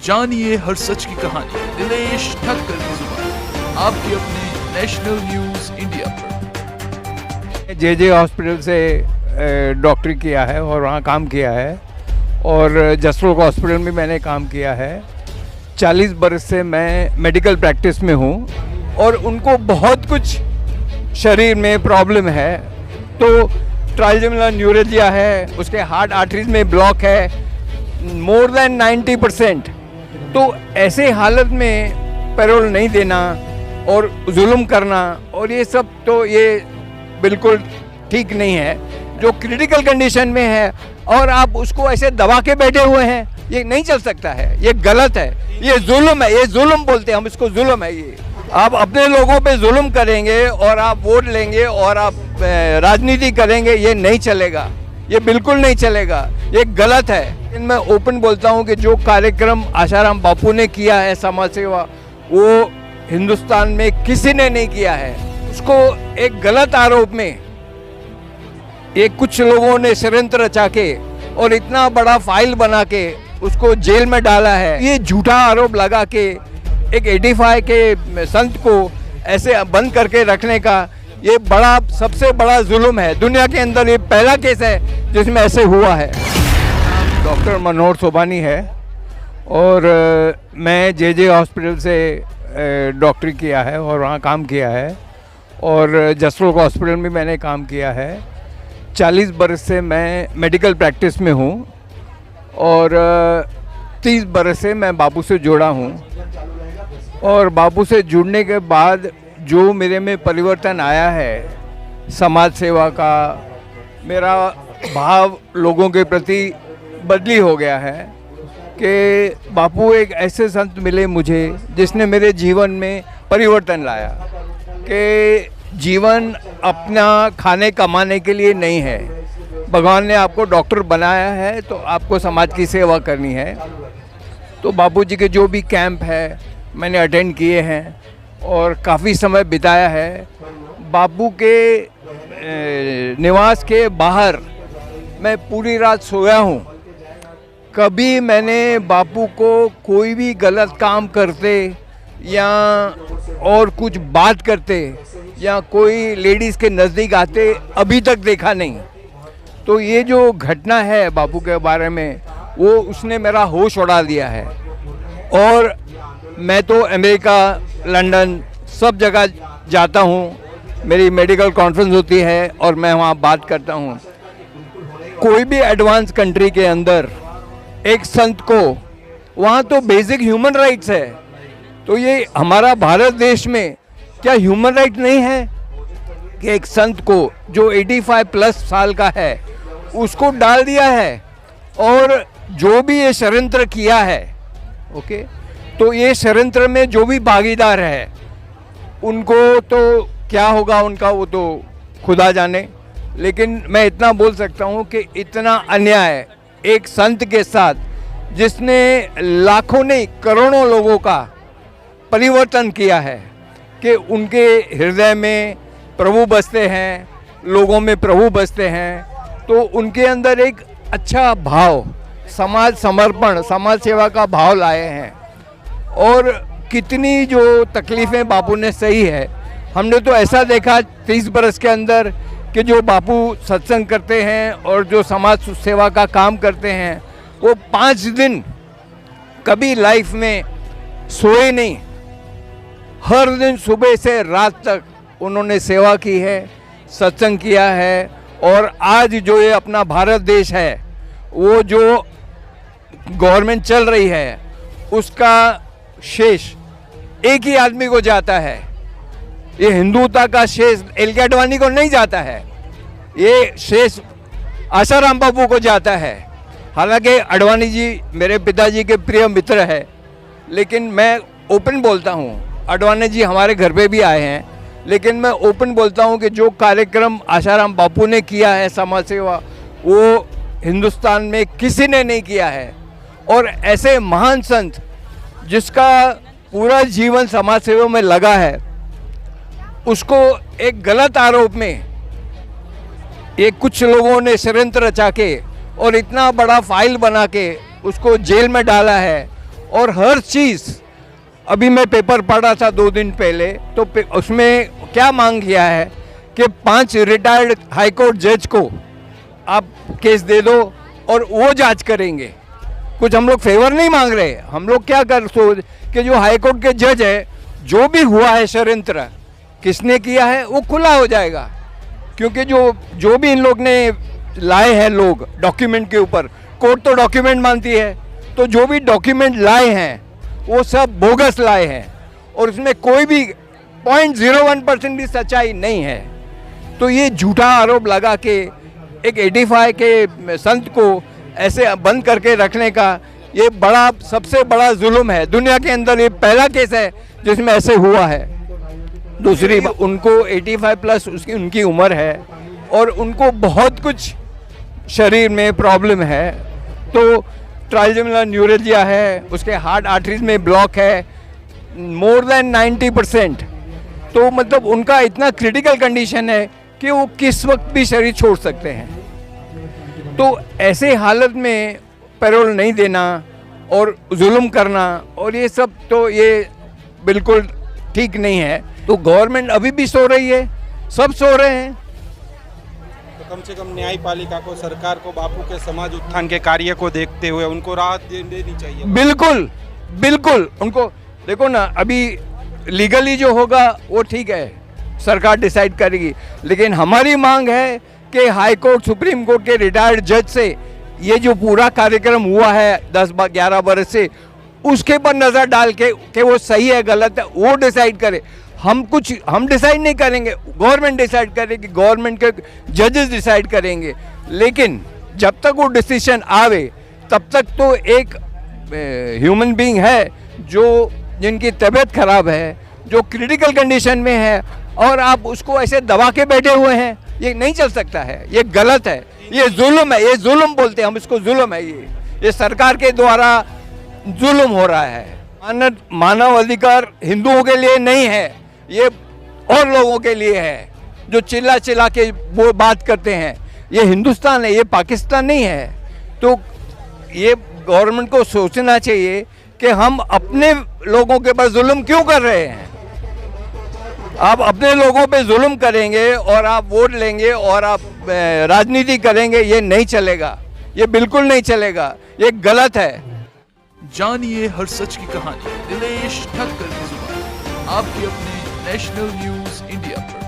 जानिए हर सच की कहानी दिनेश ठक्कर की जुबान आपके अपने नेशनल न्यूज इंडिया पर। जे हॉस्पिटल से डॉक्टरी किया है और वहाँ काम किया है और जसरोग हॉस्पिटल में मैंने काम किया है। 40 बरस से मैं मेडिकल प्रैक्टिस में हूँ और उनको बहुत कुछ शरीर में प्रॉब्लम है, तो ट्राइजेमिनल न्यूरोलजिया है, उसके हार्ट आर्टरीज में ब्लॉक है मोर देन 90%। तो ऐसे हालत में पैरोल नहीं देना और जुल्म करना और ये सब, तो ये बिल्कुल ठीक नहीं है। जो क्रिटिकल कंडीशन में है और आप उसको ऐसे दबा के बैठे हुए हैं, ये नहीं चल सकता है, ये गलत है, ये जुल्म है, ये जुल्म बोलते हैं हम इसको, जुल्म है ये। आप अपने लोगों पे जुल्म करेंगे और आप वोट लेंगे और आप राजनीति करेंगे, ये नहीं चलेगा, ये बिल्कुल नहीं चलेगा, ये गलत है। मैं ओपन बोलता हूँ कि जो कार्यक्रम आशाराम बापू ने किया है समाज सेवा, वो हिंदुस्तान में किसी ने नहीं किया है। उसको एक गलत आरोप में ये कुछ लोगों ने षड्यंत्र रचा के और इतना बड़ा फाइल बना के उसको जेल में डाला है। ये झूठा आरोप लगा के एक 85 के संत को ऐसे बंद करके रखने का ये बड़ा, सबसे बड़ा जुल्म है। दुनिया के अंदर ये पहला केस है जिसमें ऐसे हुआ है। डॉक्टर मनोहर सोबानी है और मैं जे हॉस्पिटल से डॉक्टरी किया है और वहाँ काम किया है और जसरोग हॉस्पिटल में मैंने काम किया है। 40 बरस से मैं मेडिकल प्रैक्टिस में हूँ और 30 बरस से मैं बापू से जुड़ा हूँ। और बापू से जुड़ने के बाद जो मेरे में परिवर्तन आया है, समाज सेवा का मेरा भाव लोगों के प्रति बदली हो गया है कि बापू एक ऐसे संत मिले मुझे जिसने मेरे जीवन में परिवर्तन लाया कि जीवन अपना खाने कमाने के लिए नहीं है। भगवान ने आपको डॉक्टर बनाया है तो आपको समाज की सेवा करनी है। तो बापू जी के जो भी कैंप है मैंने अटेंड किए हैं और काफ़ी समय बिताया है। बापू के निवास के बाहर मैं पूरी रात सोया हूँ। कभी मैंने बापू को कोई भी गलत काम करते या और कुछ बात करते या कोई लेडीज़ के नज़दीक आते अभी तक देखा नहीं। तो ये जो घटना है बापू के बारे में, वो उसने मेरा होश उड़ा दिया है। और मैं तो अमेरिका, लंदन सब जगह जाता हूँ, मेरी मेडिकल कॉन्फ्रेंस होती है और मैं वहाँ बात करता हूँ। कोई भी एडवांस कंट्री के अंदर एक संत को, वहाँ तो बेसिक ह्यूमन राइट्स है, तो ये हमारा भारत देश में क्या ह्यूमन राइट नहीं है कि एक संत को जो 85 प्लस साल का है उसको डाल दिया है। और जो भी ये षड्यंत्र किया है, ओके, तो ये षड्यंत्र में जो भी भागीदार है उनको तो क्या होगा उनका, वो तो खुदा जाने। लेकिन मैं इतना बोल सकता हूँ कि इतना अन्याय एक संत के साथ जिसने लाखों नहीं करोड़ों लोगों का परिवर्तन किया है कि उनके हृदय में प्रभु बसते हैं, लोगों में प्रभु बसते हैं, तो उनके अंदर एक अच्छा भाव, समाज समर्पण, समाज सेवा का भाव लाए हैं। और कितनी जो तकलीफ़ें बापू ने सही है, हमने तो ऐसा देखा 30 बरस के अंदर कि जो बापू सत्संग करते हैं और जो समाज सेवा का काम करते हैं, वो 5 दिन कभी लाइफ में सोए नहीं। हर दिन सुबह से रात तक उन्होंने सेवा की है, सत्संग किया है। और आज जो ये अपना भारत देश है, वो जो गवर्नमेंट चल रही है, उसका शेष एक ही आदमी को जाता है। ये हिंदुता का शेष एल के आडवाणी को नहीं जाता है, ये शेष आशाराम बापू को जाता है। हालांकि आडवाणी जी मेरे पिताजी के प्रिय मित्र है, लेकिन मैं ओपन बोलता हूँ, आडवाणी जी हमारे घर पे भी आए हैं, लेकिन मैं ओपन बोलता हूँ कि जो कार्यक्रम आशाराम बापू ने किया है समाज सेवा, वो हिंदुस्तान में किसी ने नहीं किया है। और ऐसे महान संत जिसका पूरा जीवन समाज सेवा में लगा है, उसको एक गलत आरोप में ये कुछ लोगों ने षड्यंत्र रचा के और इतना बड़ा फाइल बना के उसको जेल में डाला है और हर चीज़, अभी मैं पेपर पढ़ा था 2 दिन पहले, तो उसमें क्या मांग किया है कि 5 रिटायर्ड हाईकोर्ट जज को आप केस दे दो और वो जांच करेंगे। कुछ हम लोग फेवर नहीं मांग रहे, हम लोग क्या कर सोच कि जो हाईकोर्ट के जज है, जो भी हुआ है षड्यंत्र किसने किया है वो खुला हो जाएगा, क्योंकि जो भी इन लोग ने लाए हैं लोग डॉक्यूमेंट के ऊपर, कोर्ट तो डॉक्यूमेंट मानती है, तो जो भी डॉक्यूमेंट लाए हैं वो सब बोगस लाए हैं और उसमें कोई भी 0.01% भी सच्चाई नहीं है। तो ये झूठा आरोप लगा के एक 85 के संत को ऐसे बंद करके रखने का ये सबसे बड़ा जुल्म है। दुनिया के अंदर ये पहला केस है जिसमें ऐसे हुआ है। दूसरी बात, उनको 85 प्लस उनकी उम्र है और उनको बहुत कुछ शरीर में प्रॉब्लम है, तो ट्राइजेमिनल न्यूरोलजिया है, उसके हार्ट आर्टरीज में ब्लॉक है मोर देन 90%। तो मतलब उनका इतना क्रिटिकल कंडीशन है कि वो किस वक्त भी शरीर छोड़ सकते हैं। तो ऐसे हालत में पैरोल नहीं देना और जुल्म करना और ये सब, तो ये बिल्कुल ठीक नहीं है। तो गवर्नमेंट अभी भी सो रही है, सब सो रहे हैं। तो कम से कम न्यायपालिका को, सरकार को बापू के समाज उत्थान के कार्य को देखते हुए उनको राहत देनी चाहिए। बिल्कुल बिल्कुल, उनको देखो ना, अभी लीगली जो होगा वो ठीक है, सरकार डिसाइड करेगी, लेकिन हमारी मांग है कि हाई कोर्ट, सुप्रीम कोर्ट के रिटायर्ड जज से ये जो पूरा कार्यक्रम हुआ है 10-11 बरस से, उसके पर नज़र डाल के वो सही है गलत है वो डिसाइड करे। हम डिसाइड नहीं करेंगे, गवर्नमेंट डिसाइड करेगी, गवर्नमेंट के जजेस डिसाइड करेंगे। लेकिन जब तक वो डिसीजन आवे तब तक तो एक ह्यूमन बीइंग है जिनकी तबीयत खराब है, जो क्रिटिकल कंडीशन में है, और आप उसको ऐसे दबा के बैठे हुए हैं, ये नहीं चल सकता है, ये गलत है, ये जुल्म है, ये जुल्म बोलते हैं हम इसको, जुल्म है ये सरकार के द्वारा जुल्म हो रहा है। मानव अधिकार हिंदुओं के लिए नहीं है, ये और लोगों के लिए है जो चिल्ला चिल्ला के वो बात करते हैं। ये हिंदुस्तान है, ये पाकिस्तान नहीं है। तो ये गवर्नमेंट को सोचना चाहिए कि हम अपने लोगों के पास जुल्म क्यों कर रहे हैं। आप अपने लोगों पे जुल्म करेंगे और आप वोट लेंगे और आप राजनीति करेंगे, ये नहीं चलेगा, ये बिल्कुल नहीं चलेगा, ये गलत है। जानिए हर सच की कहानी दिनेश ठक्कर की जुबान, आपके अपने नेशनल न्यूज इंडिया पर।